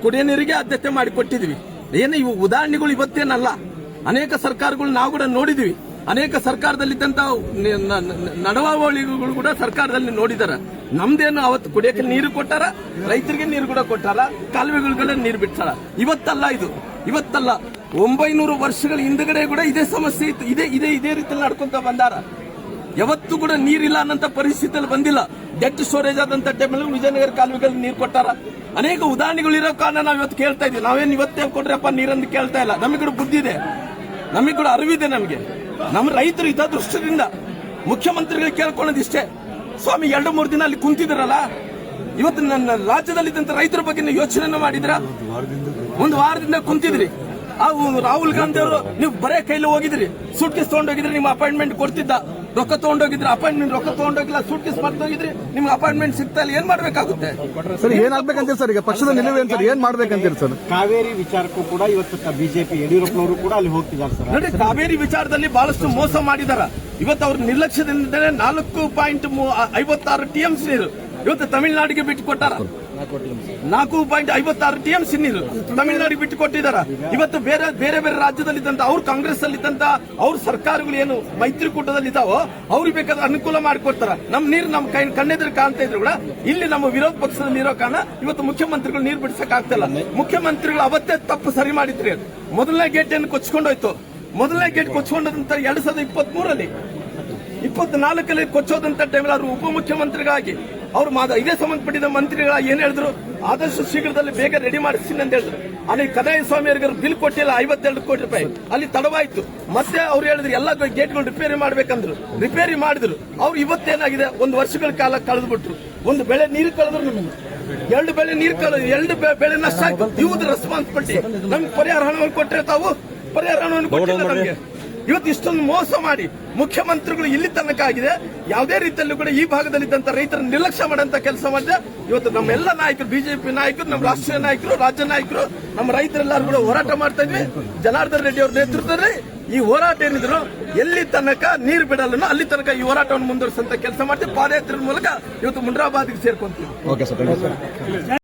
ಕುಡಿಯ ನೀರಿಗೆ ಆದ್ಯತೆ ಮಾಡಿಕೊಟ್ಟಿದ್ವಿ. ಏನು ಇವು ಉದಾಹರಣೆಗಳು ಇವತ್ತೇನಲ್ಲ, ಅನೇಕ ಸರ್ಕಾರಗಳು ನಾವು ಕೂಡ ನೋಡಿದ್ವಿ. ಅನೇಕ ಸರ್ಕಾರದಲ್ಲಿದ್ದಂತ ನಡವಳಿಕೆಗಳು ಕೂಡ ಸರ್ಕಾರದಲ್ಲಿ ನೋಡಿದಾರ. ನಮ್ದೇನು ಅವತ್ತು ಕುಡಿಯಕ್ಕೆ ನೀರು ಕೊಟ್ಟಾರ, ರೈತರಿಗೆ ನೀರು ಕೂಡ ಕೊಟ್ಟಾರ, ಕಾಲುವೆಗಳ ನೀರು ಬಿಟ್ಟಾರ. ಇವತ್ತಲ್ಲ ಇದು, ಇವತ್ತಲ್ಲ 900 ವರ್ಷಗಳ ಹಿಂದಗಡೆ ಕೂಡ ಇದೇ ಸಮಸ್ಯೆ ಇತ್ತು. ಇದೇ ರೀತಿಯಲ್ಲಿ ನಡ್ಕೊಂತ ಬಂದಾರ. ಯಾವತ್ತೂ ಕೂಡ ನೀರಿಲ್ಲ ಅನ್ನಂತ ಪರಿಸ್ಥಿತಿಯಲ್ಲಿ ಬಂದಿಲ್ಲ. ಡೆಡ್ ಸ್ಟೋರೇಜ್ ಆದಂತ ಟೈಮಲ್ಲಿ ವಿಜಯನಗರ ಕಾಲುವೆಗಳಲ್ಲಿ ನೀರು ಕೊಟ್ಟಾರ. ಅನೇಕ ಉದಾಹರಣೆಗಳು ಇರೋ ಕಾರಣ ನಾವು ಇವತ್ತು ಕೇಳ್ತಾ ಇದ್ವಿ. ನಾವೇನು ಇವತ್ತೇ ಕೊಡ್ರಪ್ಪ ನೀರನ್ನು ಕೇಳ್ತಾ ಇಲ್ಲ. ನಮಗೆ ಕೂಡ ಬುದ್ಧಿ ಇದೆ, ನಮಗೆ ಕೂಡ ಅರಿವಿದೆ. ನಮಗೆ ನಮ್ಮ ರೈತರು ಹಿತದೃಷ್ಟಿಯಿಂದ ಮುಖ್ಯಮಂತ್ರಿಗಳಿಗೆ ಕೇಳ್ಕೊಳ್ಳೋದಿಷ್ಟೇ, ಸ್ವಾಮಿ 2-3 ದಿನ ಅಲ್ಲಿ ಕುಂತಿದ್ರಲ್ಲ, ಇವತ್ತು ನನ್ನ ರಾಜ್ಯದಲ್ಲಿದ್ದಂತ ರೈತರ ಬಗ್ಗೆ ಯೋಚನೆ ಮಾಡಿದ್ರ? ಒಂದು ವಾರದಿಂದ ಕುಂತಿದ್ರಿ. ರಾಹುಲ್ ಗಾಂಧಿ ಅವರು ನೀವು ಬರೇ ಕೈಲಿ ಹೋಗಿದ್ರಿ, ಸೂಟ್ ಕೇಸ್ ತಗೊಂಡೋಗಿದ್ರಿ, ನಿಮ್ಮ ಅಪಾಯಿಂಟ್ಮೆಂಟ್ ಕೊಡ್ತಿದ್ದ. ರೊಕ್ಕ ತಗೊಂಡೋಗಿದ್ರೆ ಅಪಾಯಿಂಟ್ಮೆಂಟ್, ರೊಕ್ಕ ತಗೊಂಡೋಗಿಲ್ಲ, ಸೂಟ್ ಕೇಸ್ ಮರ್ತೋಗಿದ್ರಿ, ನಿಮ್ಗೆ ಅಪಾಯಿಂಟ್ಮೆಂಟ್ ಸಿಗ್ತಾ ಇಲ್ಲ. ಏನ್ ಮಾಡ್ಬೇಕಾಗುತ್ತೆ ಸರ್? ಏನಾಗ್ಬೇಕಂತೀರಿ ಸರ್? ಈಗ ಪಕ್ಷದ ನಿಲುವೇನು ಸರ್? ಏನ್ ಮಾಡ್ಬೇಕಂತೀರಿ ಸರ್? ಕಾವೇರಿ ವಿಚಾರಕ್ಕೂ ಕೂಡ ಇವತ್ತು ಬಿಜೆಪಿ ಯಡಿಯೂರಪ್ಪನವರು ಕೂಡ ಅಲ್ಲಿ ಹೋಗ್ತಿದ್ದಾರೆ ಸರ್. ನೋಡಿ, ಕಾವೇರಿ ವಿಚಾರದಲ್ಲಿ ಬಹಳಷ್ಟು ಮೋಸ ಮಾಡಿದಾರ. ಇವತ್ತು ಅವ್ರ ನಿರ್ಲಕ್ಷ್ಯದಿಂದ 4.56 TMC ನೀರು ಇವತ್ತು ತಮಿಳುನಾಡಿಗೆ ಬಿಟ್ಟು ಕೊಟ್ಟಾರ. 4.56 TMC ನೀರು ತಮಿಳುನಾಡಿಗೆ ಬಿಟ್ಟು ಕೊಟ್ಟಿದ್ದಾರೆ. ಇವತ್ತು ಬೇರೆ ಬೇರೆ ರಾಜ್ಯದಲ್ಲಿದ್ದಂತ ಅವ್ರು ಕಾಂಗ್ರೆಸ್ ಅಲ್ಲಿದ್ದಂತ ಅವ್ರ ಸರ್ಕಾರಗಳು ಏನು ಮೈತ್ರಿಕೂಟದಲ್ಲಿ ಇದಾವೋ ಅವ್ರಿಗೆ ಬೇಕಾದ ಅನುಕೂಲ ಮಾಡಿಕೊಡ್ತಾರ. ನಮ್ ನೀರು ನಮ್ಮ ಕಣ್ಣೆದುರು ಕಾಣ್ತಾ ಇದ್ರು ಕೂಡ ಇಲ್ಲಿ ನಮ್ಮ ವಿರೋಧ ಪಕ್ಷದಲ್ಲಿ ಇರೋ ಕಾರಣ ಇವತ್ತು ಮುಖ್ಯಮಂತ್ರಿಗಳು ನೀರು ಬಿಡಿಸಕ್ ಆಗ್ತಿಲ್ಲ. ಮುಖ್ಯಮಂತ್ರಿಗಳು ಅವತ್ತೇ ತಪ್ಪು ಸರಿ ಮಾಡಿದ್ರಿ. ಮೊದಲನೇ ಗೇಟ್ ಏನು ಕೊಚ್ಕೊಂಡೋಯ್ತು. ಮೊದಲನೇ ಗೇಟ್ ಕೊಚ್ಕೊಂಡಂತ 2023ರಲ್ಲಿ 24ರಲ್ಲಿ ಕೊಚ್ಚೋದಂತ ಟೈಮಲ್ಲಿ ಅವರು ಉಪಮುಖ್ಯಮಂತ್ರಿಗಳಾಗಿ ಅವ್ರು ಇದೇ ಸಂಬಂಧಪಟ್ಟಿದ ಮಂತ್ರಿಗಳಾಗಿ ಏನ್ ಹೇಳಿದ್ರು, ಆದಷ್ಟು ಶೀಘ್ರದಲ್ಲಿ ಬೇಗ ರೆಡಿ ಮಾಡಿಸ್ತೀನಿ ಅಂತ ಹೇಳಿದ್ರು. ಅಲ್ಲಿ ಕದಾಯ ಸ್ವಾಮಿ ಅವರಿಗೆ ಬಿಲ್ ಕೊಟ್ಟಿಲ್ಲ 52 ಕೋಟಿ ರೂಪಾಯಿ. ಅಲ್ಲಿ ತಡವಾಯ್ತು. ಮತ್ತೆ ಅವ್ರು ಹೇಳಿದ್ರು ಎಲ್ಲ ಗೇಟ್ಗಳು ರಿಪೇರಿ ಮಾಡ್ಬೇಕಂದ್ರು, ರಿಪೇರಿ ಮಾಡಿದ್ರು. ಅವ್ರು ಇವತ್ತೇನಾಗಿದೆ, 1 ವರ್ಷಗಳ ಕಾಲ ಕಳೆದ್ಬಿಟ್ರು. ಒಂದು ಬೆಳೆ ನೀರು ಕಳೆದ್ರು, ನಮಗೆ 2 ಬೆಳೆ ನೀರು ಕಳೆದು 2 ಬೆಳೆ ನಷ್ಟ ಆಯ್ತು. ಇವ್ದು ರೆಸ್ಪಾನ್ಸಿಬಿಲಿಟಿ. ನಮ್ಗೆ ಪರಿಹಾರ ಹಣವನ್ನು ಕೊಟ್ಟರೆ ತಾವು ಪರಿಹಾರ ಹಣವನ್ನು ಕೊಟ್ಟಿಲ್ಲ ನಮಗೆ. ಇವತ್ತು ಇಷ್ಟೊಂದು ಮೋಸ ಮಾಡಿ ಮುಖ್ಯಮಂತ್ರಿಗಳು ಇಲ್ಲಿ ತನಕ ಆಗಿದೆ. ಯಾವುದೇ ರೀತಿಯಲ್ಲೂ ಕೂಡ ಈ ಭಾಗದಲ್ಲಿದ್ದಂತ ರೈತರ ನಿರ್ಲಕ್ಷ್ಯ ಮಾಡಂತ ಕೆಲಸ ಮಾಡಿದೆ. ಇವತ್ತು ನಮ್ಮೆಲ್ಲ ನಾಯಕರು, ಬಿಜೆಪಿ ನಾಯಕರು, ನಮ್ಮ ರಾಷ್ಟ್ರೀಯ ನಾಯಕರು, ರಾಜ್ಯ ನಾಯಕರು, ನಮ್ಮ ರೈತರೆಲ್ಲರೂ ಕೂಡ ಹೋರಾಟ ಮಾಡ್ತಾ ಇದ್ವಿ. ಜನಾರ್ದನ್ ರೆಡ್ಡಿ ಅವರ ನೇತೃತ್ವದಲ್ಲಿ ಈ ಹೋರಾಟ ಏನಿದ್ರು ಎಲ್ಲಿ ತನಕ ನೀರು ಬಿಡಲ್ಲ ಅಲ್ಲಿ ತನಕ ಈ ಹೋರಾಟವನ್ನು ಮುಂದುವರಿಸುವಂತ ಕೆಲಸ ಮಾಡ್ತೀವಿ. ಪಾದಯಾತ್ರೆ ಮೂಲಕ ಇವತ್ತು ಮುಂಡ್ರಾಬಾದ್ಗೆ ಸೇರ್ಕೊಂತೀವಿ.